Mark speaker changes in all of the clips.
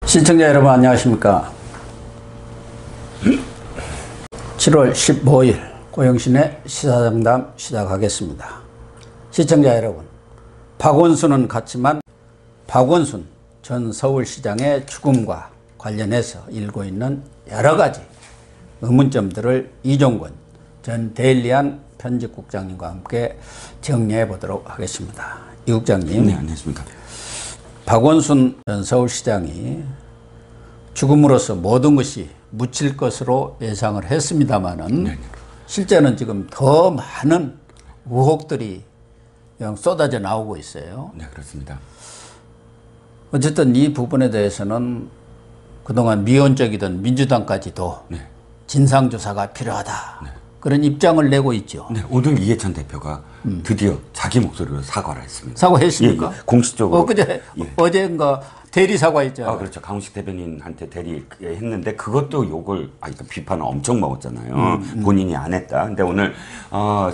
Speaker 1: 시청자 여러분 안녕하십니까. 7월 15일 고영신의 시사상담 시작하겠습니다. 시청자 여러분, 박원순은 갔지만 박원순 전 서울시장의 죽음과 관련해서 일고 있는 여러 가지 의문점들을 이종건 전 데일리안 편집국장님과 함께 정리해 보도록 하겠습니다. 이 국장님.
Speaker 2: 네, 안녕하십니까.
Speaker 1: 박원순 전 서울시장이 죽음으로써 모든 것이 묻힐 것으로 예상을 했습니다마는
Speaker 2: 네.
Speaker 1: 실제는 지금 더 많은 의혹들이 그냥 쏟아져 나오고 있어요.
Speaker 2: 네, 그렇습니다.
Speaker 1: 어쨌든 이 부분에 대해서는 그동안 미온적이던 민주당까지도
Speaker 2: 네.
Speaker 1: 진상조사가 필요하다. 그런 입장을 내고 있죠.
Speaker 2: 네, 오늘 이해찬 대표가 드디어 자기 목소리로 사과를 했습니다.
Speaker 1: 사과했습니까?
Speaker 2: 예, 예. 공식적으로.
Speaker 1: 어제인가 대리 사과했잖아요.
Speaker 2: 그렇죠. 강훈식 대변인한테 대리했는데 그것도 욕을, 비판을 엄청 먹었잖아요. 본인이 안 했다. 근데 오늘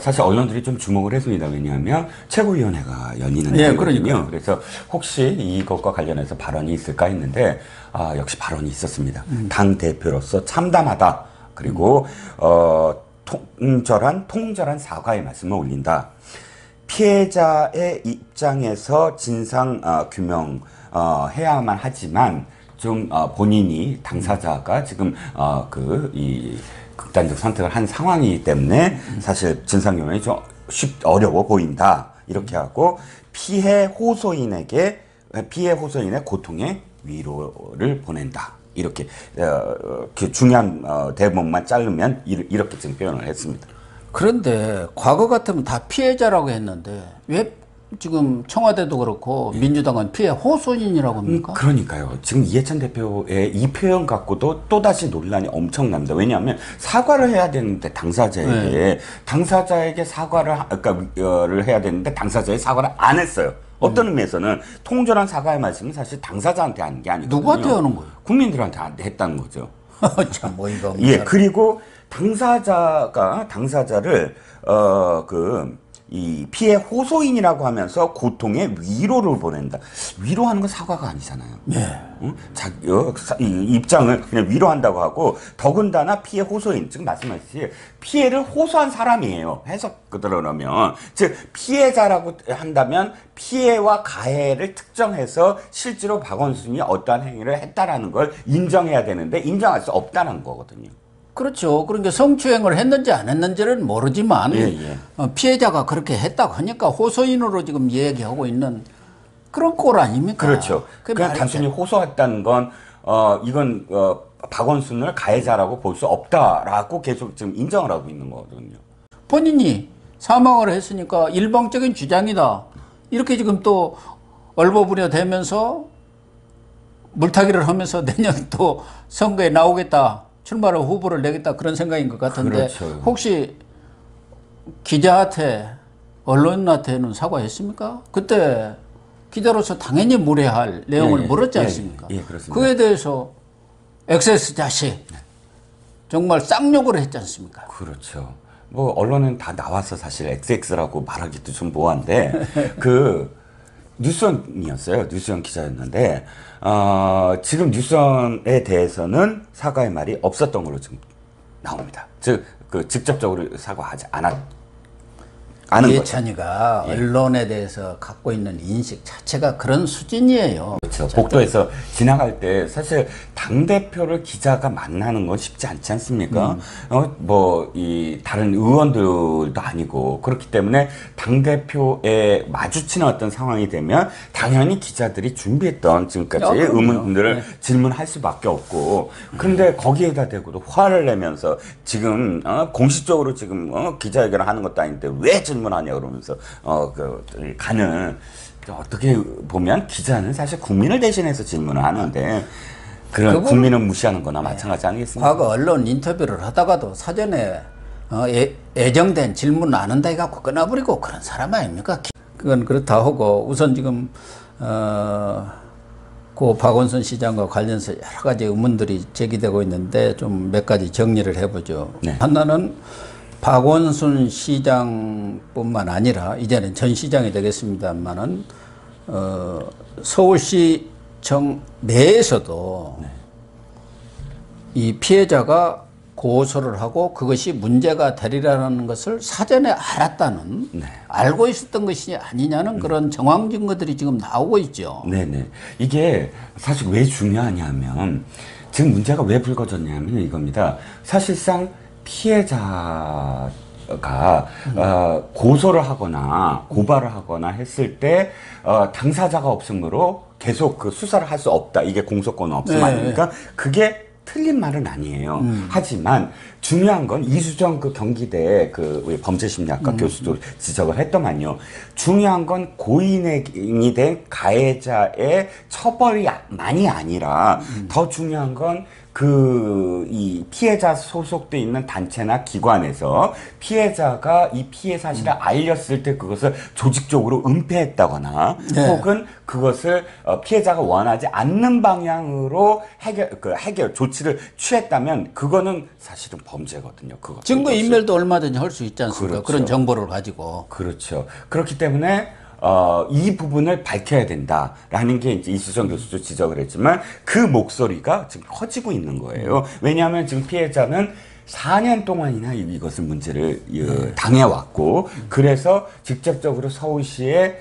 Speaker 2: 사실 언론들이 좀 주목을 했습니다. 왜냐하면 최고위원회가 열리는 날이거든요. 그래서 혹시 이것과 관련해서 발언이 있을까 했는데 역시 발언이 있었습니다. 당 대표로서 참담하다. 그리고 통절한 사과의 말씀을 올린다. 피해자의 입장에서 진상 규명 해야만 하지만 좀 본인이 당사자가 지금 이 극단적 선택을 한 상황이기 때문에 사실 진상 규명이 좀 어려워 보인다. 이렇게 하고 피해 호소인의 고통에 위로를 보낸다. 이렇게 중요한 대목만 자르면 이렇게 지금 표현을 했습니다.
Speaker 1: 그런데 과거 같으면 다 피해자라고 했는데 왜 지금 청와대도 그렇고 민주당은 피해 호소인이라고 합니까?
Speaker 2: 그러니까요. 지금 이해찬 대표의 이 표현 갖고도 또다시 논란이 엄청납니다. 왜냐하면 사과를 해야 되는데 당사자에게 사과를 해야 되는데 당사자의 사과를 안 했어요. 어떤 의미에서는 통절한 사과의 말씀은 사실 당사자한테 하는 게 아니거든요.
Speaker 1: 누구한테 하는 거예요?
Speaker 2: 국민들한테 했다는 거죠.
Speaker 1: 참 어이가 없네.
Speaker 2: 예, 그리고 당사자를 이 피해 호소인이라고 하면서 고통에 위로를 보낸다. 위로하는 건 사과가 아니잖아요.
Speaker 1: 예.
Speaker 2: 응? 이 입장을 그냥 위로한다고 하고, 더군다나 피해 호소인, 지금 말씀하셨듯이 피해를 호소한 사람이에요. 해석으로는. 즉 피해자라고 한다면 피해와 가해를 특정해서 실제로 박원순이 어떠한 행위를 했다라는 걸 인정해야 되는데 인정할 수 없다는 거거든요.
Speaker 1: 그렇죠. 그러니까 성추행을 했는지 안 했는지는 모르지만 피해자가 그렇게 했다고 하니까 호소인으로 지금 얘기하고 있는 그런 꼴 아닙니까?
Speaker 2: 그렇죠. 그냥 단순히 호소했다는 건 이건 박원순을 가해자라고 볼 수 없다라고 계속 지금 인정을 하고 있는 거거든요.
Speaker 1: 본인이 사망을 했으니까 일방적인 주장이다. 이렇게 지금 또 얼버무려대면서 물타기를 하면서 내년 또 선거에 나오겠다. 출마로 후보를 내겠다 그런 생각인 것 같은데. 그렇죠. 혹시 기자한테 언론한테는 사과했습니까? 그때 기자로서 당연히 물어야할 내용을 물었지 않습니까?
Speaker 2: 그렇습니다.
Speaker 1: 그에 대해서 XX 자식 정말 쌍욕을 했지 않습니까?
Speaker 2: 그렇죠. 뭐 언론은 다 나와서 사실 XX라고 말하기도 좀 뭐한데 뉴스원이었어요. 뉴스원 기자였는데 지금 뉴스원에 대해서는 사과의 말이 없었던 걸로 지금 나옵니다. 즉 직접적으로 사과하지 않은
Speaker 1: 이해찬이가 언론에 대해서 갖고 있는 인식 자체가 그런 수준이에요.
Speaker 2: 그렇죠. 복도에서 지나갈 때 사실 당대표를 기자가 만나는 건 쉽지 않지 않습니까? 이 다른 의원들도 아니고 그렇기 때문에 당대표에 마주치는 어떤 상황이 되면 당연히 기자들이 준비했던 지금까지 의문들을 질문할 수밖에 없고, 그런데 거기에다 대고도 화를 내면서 지금 공식적으로 지금 기자회견을 하는 것도 아닌데 왜 질문하냐 그러면서 가는, 어떻게 보면 기자는 사실 국민을 대신해서 질문을 하는데 그런 국민을 무시하는 거나 마찬가지 아니겠습니까?
Speaker 1: 과거 언론 인터뷰를 하다가도 사전에 예정된 질문 안 한다 해갖고 끊어버리고 그런 사람 아닙니까? 그건 그렇다 하고, 우선 지금 고 박원순 시장과 관련해서 여러 가지 의문들이 제기되고 있는데 좀 몇 가지 정리를 해보죠.
Speaker 2: 네.
Speaker 1: 하나는 박원순 시장뿐만 아니라 이제는 전 시장이 되겠습니다만은 서울시 구청 내에서도 이 피해자가 고소를 하고 그것이 문제가 되리라는 것을 사전에 알았다는 알고 있었던 것이 아니냐는 그런 정황 증거들이 지금 나오고 있죠.
Speaker 2: 네네. 이게 사실 왜 중요하냐면 지금 문제가 왜 불거졌냐면 이겁니다. 사실상 피해자가 고소를 하거나 고발을 하거나 했을 때 당사자가 없으므로 계속 그 수사를 할 수 없다. 이게 공소권은 없음 아닙니까? 그게 틀린 말은 아니에요. 하지만 중요한 건 이수정 그 경기대 그 우리 범죄심리학과 교수도 지적을 했더만요. 중요한 건 고인이 된 가해자의 처벌이만이 아니라 더 중요한 건 이 피해자 소속돼 있는 단체나 기관에서 피해자가 이 피해 사실을 알렸을 때 그것을 조직적으로 은폐했다거나 혹은 그것을 피해자가 원하지 않는 방향으로 해결 조치를 취했다면 그거는 사실은 범죄거든요. 그거
Speaker 1: 증거 인멸도 얼마든지 할 수 있지 않습니까?
Speaker 2: 그렇죠.
Speaker 1: 그런 정보를 가지고.
Speaker 2: 그렇죠. 그렇기 때문에 이 부분을 밝혀야 된다라는 게 이제 이수정 교수도 지적을 했지만 그 목소리가 지금 커지고 있는 거예요. 왜냐하면 지금 피해자는 4년 동안이나 이것을 문제를 당해왔고 그래서 직접적으로 서울시에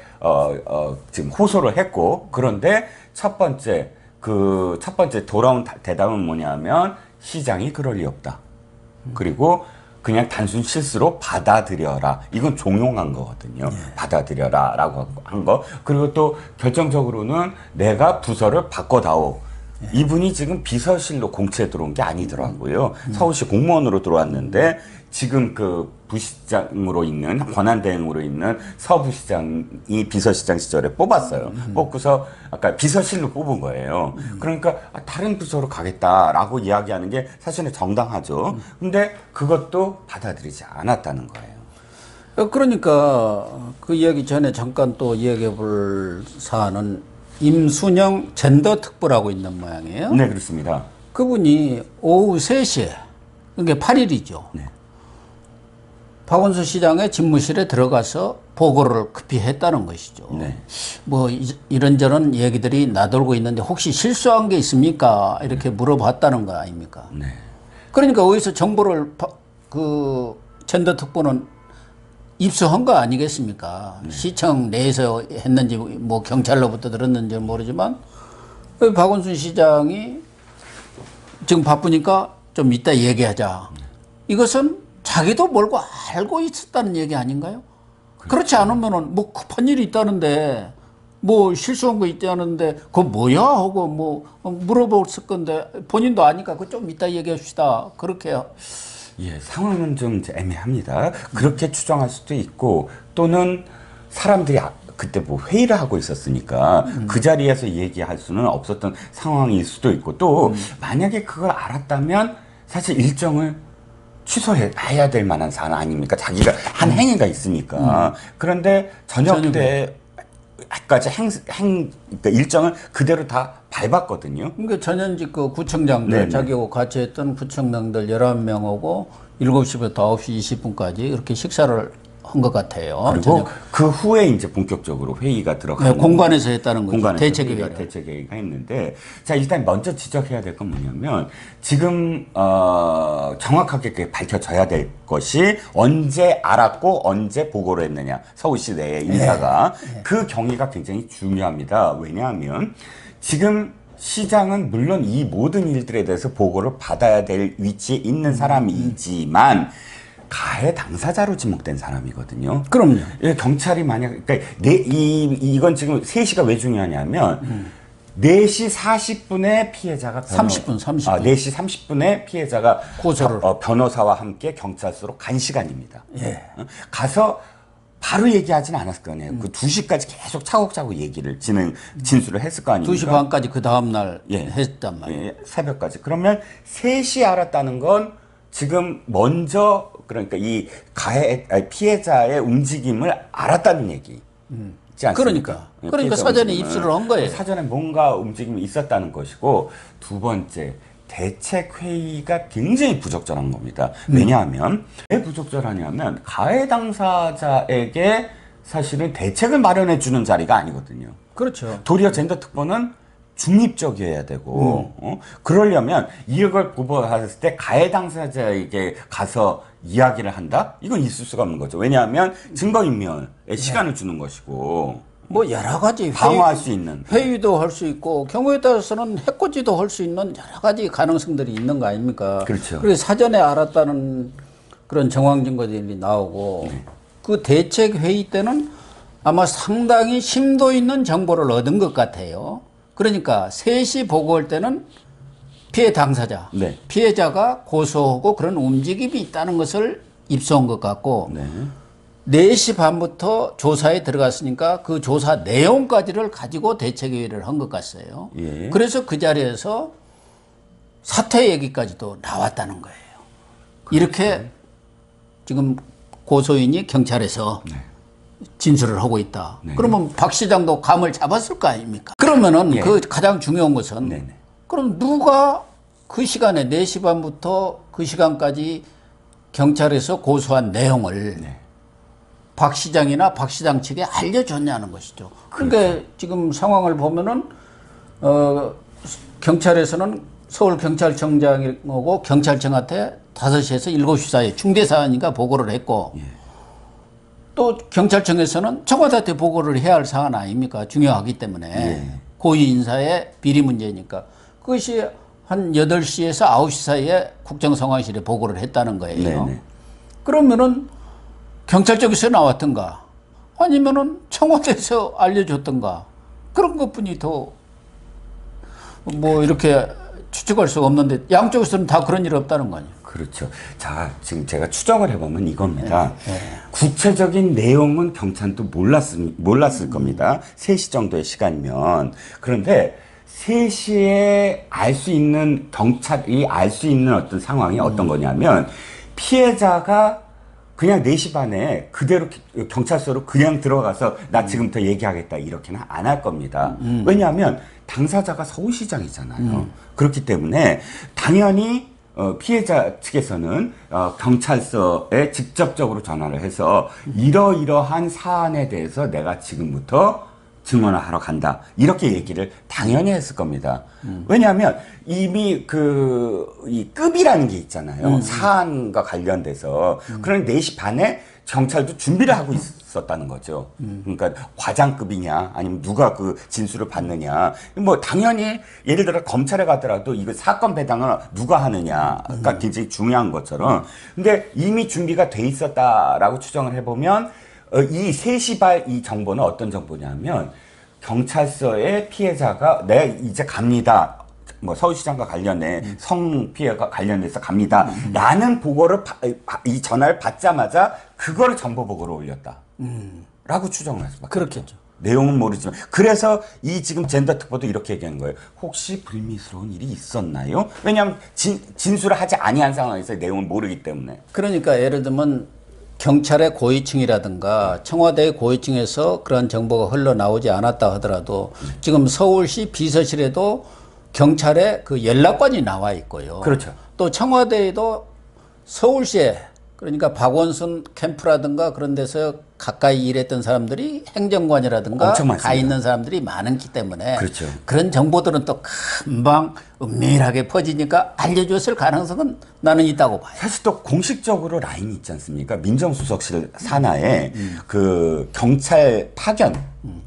Speaker 2: 지금 호소를 했고 그런데 첫 번째 돌아온 대답은 뭐냐면 시장이 그럴 리 없다. 그리고 그냥 단순 실수로 받아들여라. 이건 종용한 거거든요. 받아들여라 라고 한 거. 그리고 또 결정적으로는 내가 부서를 바꿔다오. 이분이 지금 비서실로 공채에 들어온 게 아니더라고요. 서울시 공무원으로 들어왔는데 지금 그 부시장으로 있는 권한대행으로 있는 서 부시장이 비서실장 시절에 뽑았어요. 뽑고서 아까 비서실로 뽑은 거예요. 그러니까 다른 부서로 가겠다라고 이야기하는 게 사실은 정당하죠. 근데 그것도 받아들이지 않았다는 거예요.
Speaker 1: 그러니까 그 이야기 전에 잠깐 또 이야기해 볼 사안은 임순영 젠더 특보라고 있는 모양이에요.
Speaker 2: 네, 그렇습니다.
Speaker 1: 그분이 오후 3시에 그러니까 8일이죠.
Speaker 2: 네.
Speaker 1: 박원순 시장의 집무실에 들어가서 보고를 급히 했다는 것이죠.
Speaker 2: 네.
Speaker 1: 뭐 이런저런 얘기들이 나돌고 있는데 혹시 실수한 게 있습니까? 이렇게 물어봤다는 거 아닙니까?
Speaker 2: 네.
Speaker 1: 그러니까 어디서 정보를 그 젠더 특보는 입수한 거 아니겠습니까? 시청 내에서 했는지 뭐 경찰로부터 들었는지 모르지만 박원순 시장이 지금 바쁘니까 좀 이따 얘기하자. 이것은 자기도 모르고 알고 있었다는 얘기 아닌가요? 그렇지 않으면은 뭐 급한 일이 있다는데 뭐 실수한 거 있다는데 그거 뭐야 하고 뭐 물어봤을 건데 본인도 아니까 그거 좀 이따 얘기합시다. 그렇게요.
Speaker 2: 예, 상황은 좀 이제 애매합니다. 그렇게 추정할 수도 있고 또는 사람들이 그때 뭐 회의를 하고 있었으니까 그 자리에서 얘기할 수는 없었던 상황일 수도 있고 또 만약에 그걸 알았다면 사실 일정을 취소해야 될 만한 사안 아닙니까? 자기가 한 행위가 있으니까. 그런데 저녁 때까지 그러니까 일정을 그대로 다 밟았거든요.
Speaker 1: 그러니까 전현직 그 구청장들
Speaker 2: 네네.
Speaker 1: 자기하고 같이 했던 구청장들 11명하고 7시부터 9시 20분까지 이렇게 식사를 한 것 같아요.
Speaker 2: 그리고
Speaker 1: 저녁.
Speaker 2: 그 후에 이제 본격적으로 회의가 들어가는
Speaker 1: 네, 공관에서 했다는 거죠.
Speaker 2: 공간에서
Speaker 1: 대책회의를.
Speaker 2: 대책회의가 했는데 자 일단 먼저 지적해야 될 건 뭐냐면 지금 정확하게 그게 밝혀져야 될 것이 언제 알았고 언제 보고를 했느냐 서울시 내에 인사가 그 경위가 굉장히 중요합니다. 왜냐하면 지금 시장은 물론 이 모든 일들에 대해서 보고를 받아야 될 위치에 있는 사람이지만 가해 당사자로 지목된 사람이거든요.
Speaker 1: 그럼요.
Speaker 2: 예, 경찰이 만약, 그러니까 이건 지금 3시가 왜 중요하냐면, 4시 40분에 피해자가
Speaker 1: 30분.
Speaker 2: 4시 30분에 피해자가
Speaker 1: 고소를.
Speaker 2: 변호사와 함께 경찰서로 간 시간입니다.
Speaker 1: 예.
Speaker 2: 가서 바로 얘기하진 않았을 거 아니에요. 그 2시까지 계속 차곡차곡 얘기를 진술을 했을 거 아닙니까?
Speaker 1: 2시 반까지 그 다음날
Speaker 2: 예.
Speaker 1: 했단 말이에요.
Speaker 2: 예, 새벽까지. 그러면 3시 알았다는 건 지금 먼저 그러니까 이 피해자의 움직임을 알았다는 얘기. 있지 않습니까?
Speaker 1: 그러니까 사전에 입수를 한 거예요.
Speaker 2: 사전에 뭔가 움직임이 있었다는 것이고 두 번째 대책회의가 굉장히 부적절한 겁니다. 왜냐하면 왜 부적절하냐면 가해 당사자에게 사실은 대책을 마련해 주는 자리가 아니거든요.
Speaker 1: 그렇죠.
Speaker 2: 도리어 젠더 특보는 중립적이어야 되고 그러려면 이걸 보고했을 때 가해 당사자에게 가서 이야기를 한다? 이건 있을 수가 없는 거죠. 왜냐하면 증거인멸에 시간을 주는 것이고
Speaker 1: 뭐 여러 가지
Speaker 2: 방어할 수 있는
Speaker 1: 회유도 할 수 있고 경우에 따라서는 해코지도 할 수 있는 여러 가지 가능성들이 있는 거 아닙니까?
Speaker 2: 그렇죠.
Speaker 1: 그래서 사전에 알았다는 그런 정황 증거들이 나오고 그 대책 회의 때는 아마 상당히 심도 있는 정보를 얻은 것 같아요. 그러니까 3시 보고할 때는 피해 당사자,
Speaker 2: 네.
Speaker 1: 피해자가 고소하고 그런 움직임이 있다는 것을 입수한 것 같고
Speaker 2: 네.
Speaker 1: 4시 반부터 조사에 들어갔으니까 그 조사 내용까지를 가지고 대책회의를 한 것 같아요.
Speaker 2: 예.
Speaker 1: 그래서 그 자리에서 사퇴 얘기까지도 나왔다는 거예요. 이렇게 지금 고소인이 경찰에서 진술을 하고 있다. 그러면 박 시장도 감을 잡았을 거 아닙니까? 그러면은 그 가장 중요한 것은 그럼 누가 그 시간에 4시 반부터 그 시간까지 경찰에서 고소한 내용을 박 시장이나 박 시장 측에 알려줬냐는 것이죠. 그러니까 지금 상황을 보면은 경찰에서는 서울경찰청장하고 경찰청한테 5시에서 7시 사이에 중대사안이니까 보고를 했고 또 경찰청에서는 청와대한테 보고를 해야 할 사안 아닙니까? 중요하기 때문에 고위 인사의 비리 문제니까 그것이 한 8시에서 9시 사이에 국정상황실에 보고를 했다는 거예요. 그러면은 경찰 쪽에서 나왔던가 아니면은 청와대에서 알려줬던가 그런 것뿐이 더 뭐 이렇게 추측할 수가 없는데 양쪽에서는 다 그런 일 없다는 거 아니에요.
Speaker 2: 그렇죠. 자, 지금 제가 추정을 해보면 이겁니다. 구체적인 내용은 경찰도 몰랐을 겁니다. 3시 정도의 시간이면. 그런데 3시에 알 수 있는, 경찰이 알 수 있는 어떤 상황이 어떤 거냐면 피해자가 그냥 4시 반에 그대로 경찰서로 그냥 들어가서 나 지금부터 얘기하겠다 이렇게는 안 할 겁니다. 왜냐하면 당사자가 서울시장이잖아요. 그렇기 때문에 당연히 피해자 측에서는 경찰서에 직접적으로 전화를 해서 이러이러한 사안에 대해서 내가 지금부터 증언을 하러 간다. 이렇게 얘기를 당연히 했을 겁니다. 왜냐하면 이미 이 급이라는 게 있잖아요. 사안과 관련돼서. 그런 4시 반에 경찰도 준비를 하고 있었다는 거죠. 그러니까 과장급이냐 아니면 누가 그 진술을 받느냐. 뭐 당연히 예를 들어 검찰에 가더라도 이거 사건 배당을 누가 하느냐가 굉장히 중요한 것처럼. 근데 이미 준비가 돼 있었다라고 추정을 해보면 이 3시 발 이 정보는 어떤 정보냐면 경찰서의 피해자가 내가 이제 갑니다. 뭐 서울시장과 관련해 성 피해가 관련돼서 갑니다. 라는 보고를 이 전화를 받자마자 그거를 정보 보고로 올렸다. 라고 추정을 할 수밖에
Speaker 1: 그렇겠죠.
Speaker 2: 내용은 모르지만 그래서 이 지금 젠더 특보도 이렇게 얘기하는 거예요. 혹시 불미스러운 일이 있었나요? 왜냐하면 진술을 하지 아니한 상황에서 내용을 모르기 때문에.
Speaker 1: 그러니까 예를 들면 경찰의 고위층이라든가 청와대의 고위층에서 그런 정보가 흘러나오지 않았다 하더라도 지금 서울시 비서실에도 경찰의 그 연락관이 나와 있고요.
Speaker 2: 그렇죠.
Speaker 1: 또 청와대에도 서울시에 그러니까 박원순 캠프라든가 그런 데서 가까이 일했던 사람들이 행정관이라든가
Speaker 2: 엄청 많습니다.
Speaker 1: 가 있는 사람들이 많기 때문에
Speaker 2: 그렇죠.
Speaker 1: 그런 정보들은 또 금방 은밀하게 퍼지니까 알려줬을 가능성은 나는 있다고 봐요.
Speaker 2: 사실 또 공식적으로 라인이 있지 않습니까? 민정수석실 산하에 그 경찰 파견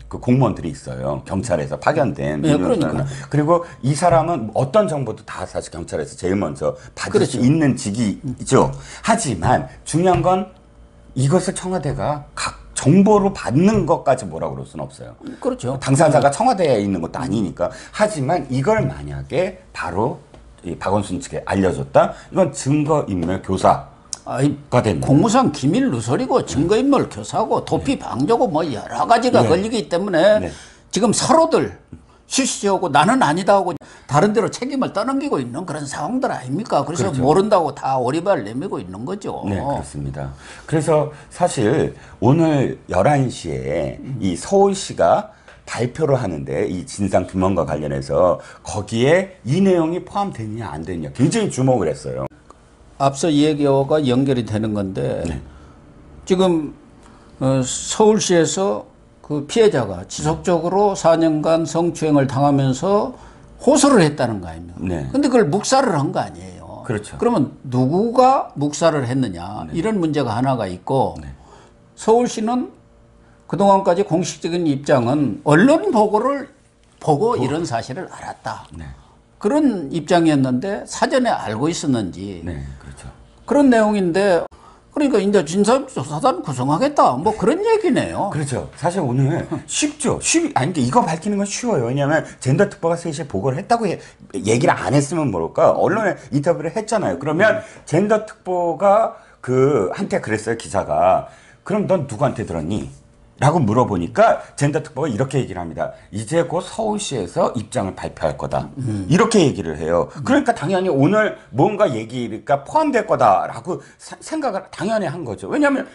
Speaker 2: 그 공무원들이 있어요. 경찰에서 파견된.
Speaker 1: 네, 그러니까.
Speaker 2: 그리고 이 사람은 어떤 정보도 다 사실 경찰에서 제일 먼저 받을 수
Speaker 1: 그렇죠.
Speaker 2: 있는 직위죠. 하지만 중요한 건 이것을 청와대가 각 정보로 받는 것까지 뭐라고 그럴 수는 없어요.
Speaker 1: 그렇죠.
Speaker 2: 당사자가 청와대에 있는 것도 아니니까. 하지만 이걸 만약에 바로 이 박원순 측에 알려줬다? 이건 증거인멸 교사가 됩니다.
Speaker 1: 공무상 기밀 누설이고 증거인멸 교사고 도피 방조고 뭐 여러 가지가 걸리기 때문에 지금 서로들 실시하고 나는 아니다 하고 다른 데로 책임을 떠넘기고 있는 그런 상황들 아닙니까? 그래서
Speaker 2: 그렇죠.
Speaker 1: 모른다고 다 오리발 내밀고 있는 거죠.
Speaker 2: 네, 그렇습니다. 그래서 사실 오늘 11시에 이 서울시가 발표를 하는데 이 진상규명과 관련해서 거기에 이 내용이 포함되느냐 안 되느냐 굉장히 주목을 했어요.
Speaker 1: 앞서 얘기와 연결이 되는 건데 지금 서울시에서 그 피해자가 지속적으로 4년간 성추행을 당하면서 호소를 했다는 거 아닙니까?
Speaker 2: 네.
Speaker 1: 근데 그걸 묵살을 한 거 아니에요.
Speaker 2: 그렇죠.
Speaker 1: 그러면 누구가 묵살을 했느냐?
Speaker 2: 네.
Speaker 1: 이런 문제가 하나가 있고
Speaker 2: 네.
Speaker 1: 서울시는 그동안까지 공식적인 입장은 언론 보고를 보고 이런 사실을 알았다.
Speaker 2: 네.
Speaker 1: 그런 입장이었는데 사전에 알고 있었는지
Speaker 2: 네, 그렇죠.
Speaker 1: 그런 내용인데 그러니까 이제 진상조사단 구성하겠다 뭐 그런 얘기네요.
Speaker 2: 그렇죠. 사실 오늘 쉽죠. 아니, 근데 이거 밝히는 건 쉬워요. 왜냐하면 젠더 특보가 3시에 보고를 했다고 얘기를 안 했으면 모를까. 언론에 인터뷰를 했잖아요. 그러면 젠더 특보가 한테 그랬어요. 기자가. 그럼 넌 누구한테 들었니? 라고 물어보니까 젠더 특보가 이렇게 얘기를 합니다. 이제 곧 서울시에서 입장을 발표할 거다. 이렇게 얘기를 해요. 그러니까 당연히 오늘 뭔가 얘기가 포함될 거다라고 생각을 당연히 한 거죠. 왜냐하면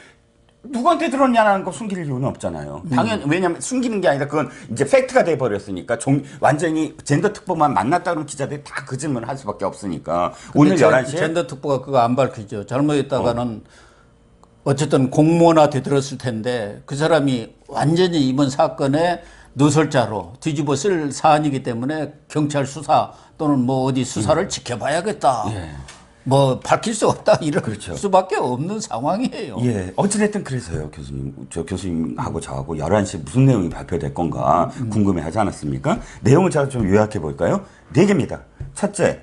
Speaker 2: 누구한테 들었냐는 거 숨길 이유는 없잖아요. 당연히 왜냐하면 숨기는 게 아니라 그건 이제 팩트가 돼 버렸으니까 완전히 젠더 특보만 만났다 그러면 기자들이 다 그 질문을 할 수밖에 없으니까 오늘 11시에
Speaker 1: 젠더 특보가 그거 안 밝히죠. 잘못했다가는 어쨌든 공무원화 되들었을 텐데 그 사람이 완전히 이번 사건의 누설자로 뒤집어 쓸 사안이기 때문에 경찰 수사 또는 뭐 어디 수사를 지켜봐야겠다.
Speaker 2: 예.
Speaker 1: 뭐 밝힐 수 없다 이럴
Speaker 2: 그렇죠.
Speaker 1: 수밖에 없는 상황이에요.
Speaker 2: 예, 어찌됐든 그래서요, 교수님. 저 교수님하고 저하고 11시에 무슨 내용이 발표될 건가 궁금해 하지 않았습니까? 내용을 제가 좀 요약해 볼까요? 4개입니다. 첫째,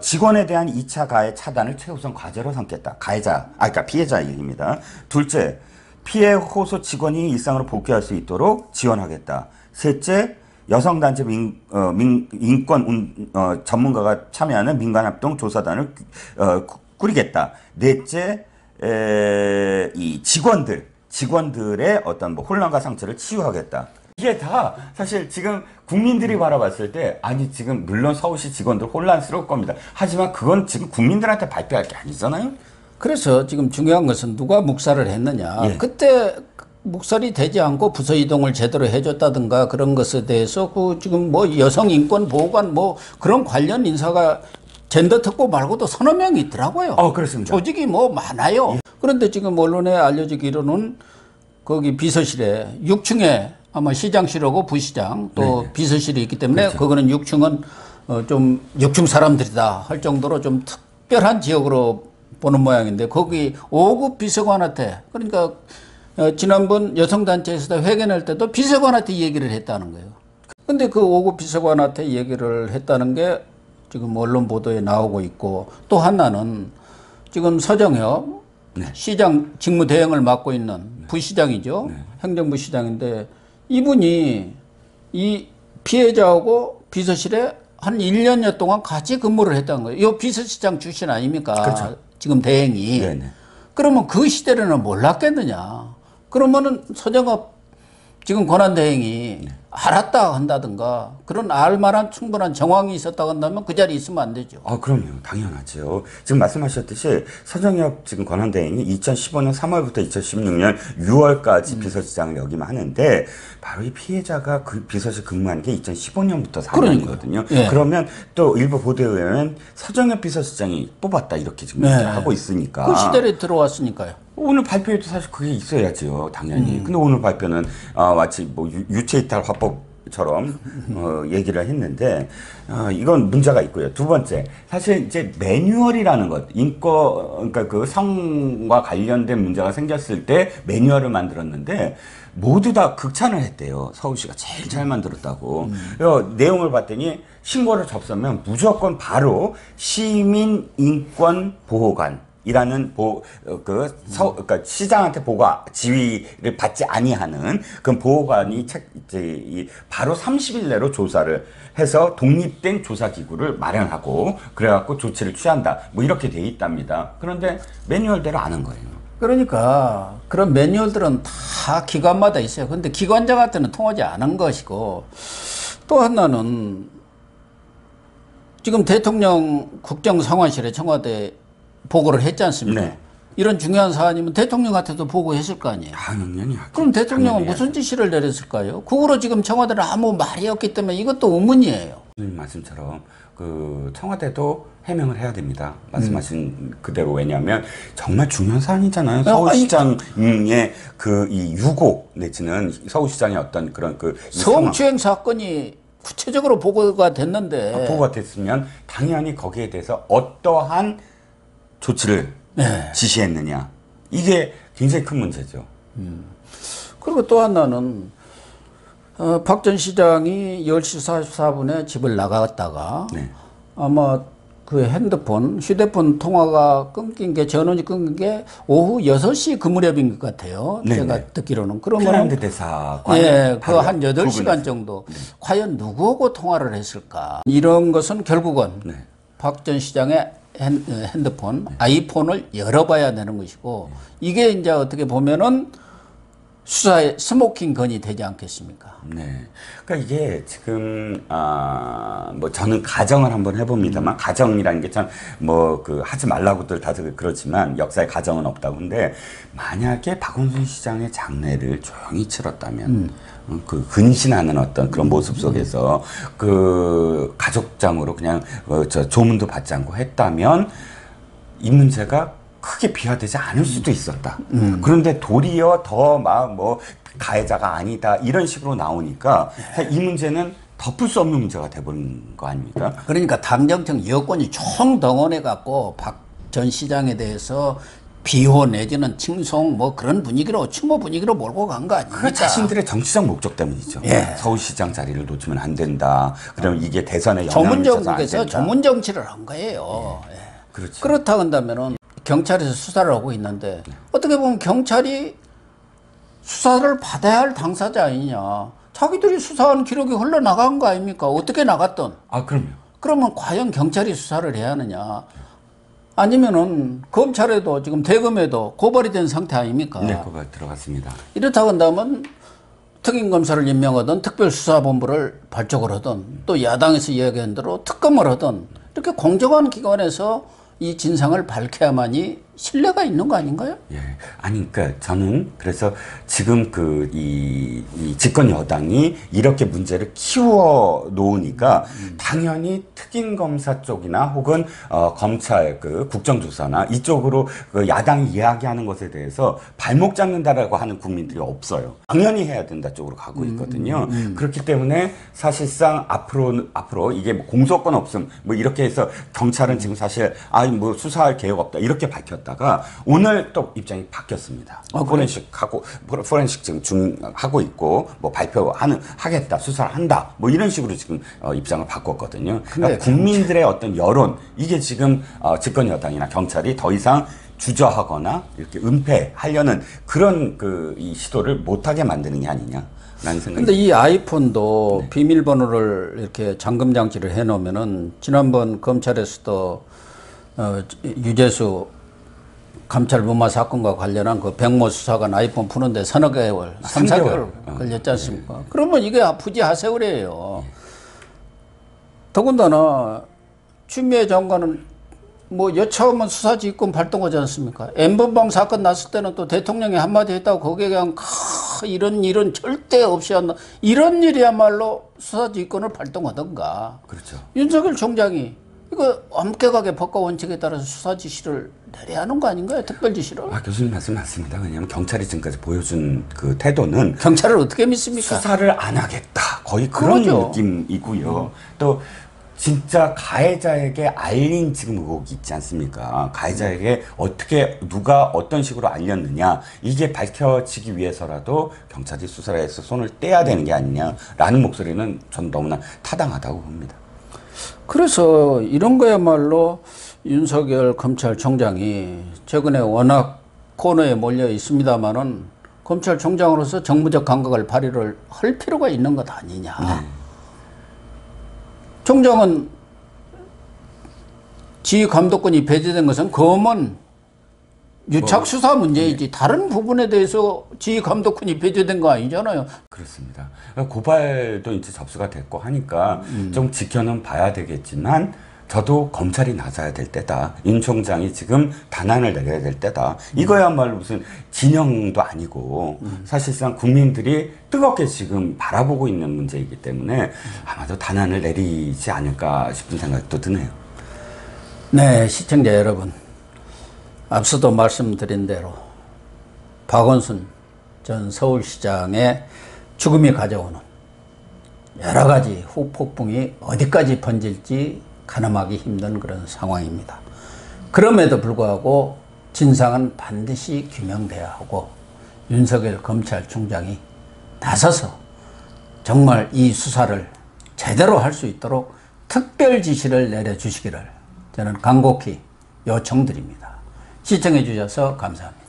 Speaker 2: 직원에 대한 2차 가해 차단을 최우선 과제로 삼겠다. 그러니까 피해자 얘기입니다. 둘째, 피해 호소 직원이 일상으로 복귀할 수 있도록 지원하겠다. 셋째, 여성단체 인권 전문가가 참여하는 민간합동 조사단을 꾸리겠다. 넷째, 이 직원들의 어떤 뭐 혼란과 상처를 치유하겠다. 이게 다 사실 지금 국민들이 바라봤을 때 아니 지금 물론 서울시 직원들 혼란스러울 겁니다. 하지만 그건 지금 국민들한테 발표할 게 아니잖아요.
Speaker 1: 그래서 지금 중요한 것은 누가 묵살을 했느냐.
Speaker 2: 예.
Speaker 1: 그때 묵살이 되지 않고 부서 이동을 제대로 해줬다든가 그런 것에 대해서 그 지금 뭐 여성 인권 보호관 뭐 그런 관련 인사가 젠더 특보 말고도 서너 명이 있더라고요.
Speaker 2: 그렇습니다.
Speaker 1: 조직이 뭐 많아요. 그런데 지금 언론에 알려지기로는 거기 비서실에 6층에 아마 시장실하고 부시장 또
Speaker 2: 네.
Speaker 1: 비서실이 있기 때문에
Speaker 2: 그렇죠.
Speaker 1: 그거는 6층은 좀 6층 사람들이다 할 정도로 좀 특별한 지역으로 보는 모양인데 거기 5급 비서관한테 그러니까 지난번 여성단체에서 회견할 때도 비서관한테 얘기를 했다는 거예요. 근데 그 5급 비서관한테 얘기를 했다는 게 지금 언론 보도에 나오고 있고 또 하나는 지금 서정협
Speaker 2: 네.
Speaker 1: 시장 직무 대행을 맡고 있는 부시장이죠.
Speaker 2: 네.
Speaker 1: 행정부 시장인데 이분이 이 피해자하고 비서실에 한 1년여 동안 같이 근무를 했다는 거예요. 이 비서실장 출신 아닙니까?
Speaker 2: 그렇죠.
Speaker 1: 지금 대행이.
Speaker 2: 네네.
Speaker 1: 그러면 그 시대로는 몰랐겠느냐. 그러면은 서정업 지금 권한대행이 알았다 한다든가 그런 알만한 충분한 정황이 있었다고 한다면 그 자리에 있으면 안 되죠.
Speaker 2: 그럼요. 당연하죠. 지금 말씀하셨듯이 서정엽 지금 권한대행이 2015년 3월부터 2016년 6월까지 비서실장을 역임을 하는데 바로 이 피해자가 그 비서실 근무한 게 2015년부터 4년이거든요.
Speaker 1: 예.
Speaker 2: 그러면 또 일부 보도에 의하면 서정엽 비서실장이 뽑았다 이렇게 지금 얘기를 하고 있으니까.
Speaker 1: 그 시대에 들어왔으니까요.
Speaker 2: 오늘 발표에도 사실 그게 있어야죠, 당연히. 근데 오늘 발표는 마치 뭐 유체이탈 화법처럼 얘기를 했는데 이건 문제가 있고요. 두 번째, 사실 이제 매뉴얼이라는 것, 그러니까 그 성과 관련된 문제가 생겼을 때 매뉴얼을 만들었는데 모두 다 극찬을 했대요. 서울시가 제일 잘 만들었다고. 내용을 봤더니 신고를 접수하면 무조건 바로 시민인권보호관. 이라는 그러니까 시장한테 지위를 받지 아니하는 그 보호관이 바로 30일 내로 조사를 해서 독립된 조사기구를 마련하고 그래갖고 조치를 취한다. 뭐 이렇게 돼 있답니다. 그런데 매뉴얼대로 안 한 거예요.
Speaker 1: 그러니까 그런 매뉴얼들은 다 기관마다 있어요. 근데 기관장한테는 통하지 않은 것이고 또 하나는 지금 대통령 국정상황실에 청와대 보고를 했지 않습니까?
Speaker 2: 네.
Speaker 1: 이런 중요한 사안이면 대통령한테도 보고했을 거 아니에요.
Speaker 2: 당연히
Speaker 1: 그럼 대통령은
Speaker 2: 당연히
Speaker 1: 무슨 지시를 내렸을까요? 그거로 지금 청와대는 아무 말이 없기 때문에 이것도 의문이에요.
Speaker 2: 교수님 말씀처럼 그 청와대도 해명을 해야 됩니다. 말씀하신 그대로. 왜냐하면 정말 중요한 사안이잖아요. 서울시장의 그 이 유고 내지는 서울시장의 어떤 그런 그
Speaker 1: 성추행 사건이 구체적으로 보고가 됐는데
Speaker 2: 보고가 됐으면 당연히 거기에 대해서 어떠한 조치를 지시했느냐. 이게 굉장히 큰 문제죠.
Speaker 1: 그리고 또 하나는 박 전 시장이 10시 44분에 집을 나갔다가
Speaker 2: 네.
Speaker 1: 아마 그 휴대폰 통화가 끊긴 게, 전원이 끊긴 게 오후 6시 그 무렵인 것 같아요.
Speaker 2: 네,
Speaker 1: 제가
Speaker 2: 네.
Speaker 1: 듣기로는. 그러면
Speaker 2: 핀란드 대사관.
Speaker 1: 예, 그 한 8시간 정도. 과연 누구하고 통화를 했을까? 이런 것은 결국은
Speaker 2: 네.
Speaker 1: 박 전 시장의 핸드폰, 아이폰을 열어봐야 되는 것이고, 이게 이제 어떻게 보면은 수사의 스모킹 건이 되지 않겠습니까?
Speaker 2: 네. 그러니까 이게 지금 뭐 저는 가정을 한번 해봅니다만 가정이라는 게 참 뭐 그 하지 말라고들 다들 그렇지만 역사에 가정은 없다고. 근데 만약에 박원순 시장의 장례를 조용히 치렀다면 그 근신하는 어떤 그런 모습 속에서 그 가족장으로 그냥 저 조문도 받지 않고 했다면 이 문제가 크게 비화되지 않을 수도 있었다. 그런데 도리어 더 막 뭐 가해자가 아니다 이런 식으로 나오니까 이 문제는 덮을 수 없는 문제가 돼버린 거 아닙니까?
Speaker 1: 그러니까 당정청 여권이 총동원해 갖고 박 전 시장에 대해서 비호 내지는 칭송 뭐 그런 분위기로 추모 분위기로 몰고 간 거 아닙니까?
Speaker 2: 그 자신들의 정치적 목적 때문이죠.
Speaker 1: 예.
Speaker 2: 서울시장 자리를 놓치면 안 된다. 그러면 이게 대선에 영향을 미쳐서 안
Speaker 1: 조문정국에서
Speaker 2: 된다.
Speaker 1: 조문 정치를 한 거예요. 예.
Speaker 2: 그렇죠.
Speaker 1: 그렇다 한다면은 경찰에서 수사를 하고 있는데 어떻게 보면 경찰이 수사를 받아야 할 당사자 아니냐. 자기들이 수사한 기록이 흘러나간 거 아닙니까? 어떻게 나갔던.
Speaker 2: 그럼요.
Speaker 1: 그러면 과연 경찰이 수사를 해야 하느냐. 아니면은 검찰에도 지금 대검에도 고발이 된 상태 아닙니까?
Speaker 2: 네, 고발 들어갔습니다.
Speaker 1: 이렇다 한다면 특임검사를 임명하든 특별수사본부를 발족을 하든 또 야당에서 이야기한 대로 특검을 하든 이렇게 공정한 기관에서 이 진상을 밝혀야만이 신뢰가 있는 거 아닌가요?
Speaker 2: 예. 아니, 그러니까 저는 그래서 지금 이 집권 여당이 이렇게 문제를 키워 놓으니까 당연히 특임검사 쪽이나 혹은 검찰 그 국정조사나 이쪽으로 그 야당이 이야기하는 것에 대해서 발목 잡는다라고 하는 국민들이 없어요. 당연히 해야 된다 쪽으로 가고 있거든요. 그렇기 때문에 사실상 앞으로 이게 뭐 공소권 없음 뭐 이렇게 해서 경찰은 지금 사실 뭐 수사할 계획 없다 이렇게 밝혔다가 오늘 또 입장이 바뀌었습니다. 포렌식 지금 하고 있고 뭐 하겠다 수사를 한다 뭐 이런 식으로 지금 입장을 바꿨거든요. 그러니까 국민들의 어떤 여론 이게 지금 집권 여당이나 경찰이 더 이상 주저하거나 이렇게 은폐하려는 그런 이 시도를 못하게 만드는 게 아니냐.
Speaker 1: 근데 이 아이폰도 네. 비밀번호를 이렇게 잠금 장치를 해 놓으면은 지난번 검찰에서도 유재수 감찰 무마 사건과 관련한 그 백모 수사관 아이폰 푸는데 서너 개월, 3~4개월 걸렸지 않습니까? 그러면 이게 부지 하세월이에요. 더군다나 추미애 장관은 뭐 여차하면 수사지휘권 발동하지 않습니까? N번방 사건 났을 때는 또 대통령이 한마디 했다고 거기에 그냥 이런 일은 절대 없이 한다. 이런 일이야말로 수사지휘권을 발동하던가.
Speaker 2: 그렇죠.
Speaker 1: 윤석열 총장이 이거 엄격하게 법과 원칙에 따라서 수사 지시를 내려야 하는 거 아닌가요? 특별 지시를?
Speaker 2: 교수님 말씀 맞습니다. 왜냐하면 경찰이 지금까지 보여준 그 태도는
Speaker 1: 경찰을 어떻게 믿습니까?
Speaker 2: 수사를 안 하겠다. 거의 그런
Speaker 1: 그거죠.
Speaker 2: 느낌이고요. 또 진짜 가해자에게 알린 지금 의혹이 있지 않습니까? 가해자에게 어떻게 누가 어떤 식으로 알렸느냐 이게 밝혀지기 위해서라도 경찰이 수사를 해서 손을 떼야 되는 게 아니냐라는 목소리는 전 너무나 타당하다고 봅니다.
Speaker 1: 그래서 이런 거야말로 윤석열 검찰총장이 최근에 워낙 코너에 몰려 있습니다만은 검찰총장으로서 정무적 감각을 발휘를 할 필요가 있는 것 아니냐. 네. 총장은 지휘 감독권이 배제된 것은 검은 유착 수사 문제이지 다른 부분에 대해서 지휘 감독권이 배제된 거 아니잖아요.
Speaker 2: 그렇습니다. 고발도 이제 접수가 됐고 하니까 좀 지켜는 봐야 되겠지만 저도 검찰이 나서야 될 때다. 윤 총장이 지금 단안을 내려야 될 때다. 이거야말로 무슨 진영도 아니고 사실상 국민들이 뜨겁게 지금 바라보고 있는 문제이기 때문에 아마도 단안을 내리지 않을까 싶은 생각도 드네요.
Speaker 1: 네, 시청자 여러분. 앞서도 말씀드린 대로 박원순 전 서울시장의 죽음이 가져오는 여러 가지 후폭풍이 어디까지 번질지 가늠하기 힘든 그런 상황입니다. 그럼에도 불구하고 진상은 반드시 규명돼야 하고 윤석열 검찰총장이 나서서 정말 이 수사를 제대로 할 수 있도록 특별 지시를 내려주시기를 저는 간곡히 요청드립니다. 시청해 주셔서 감사합니다.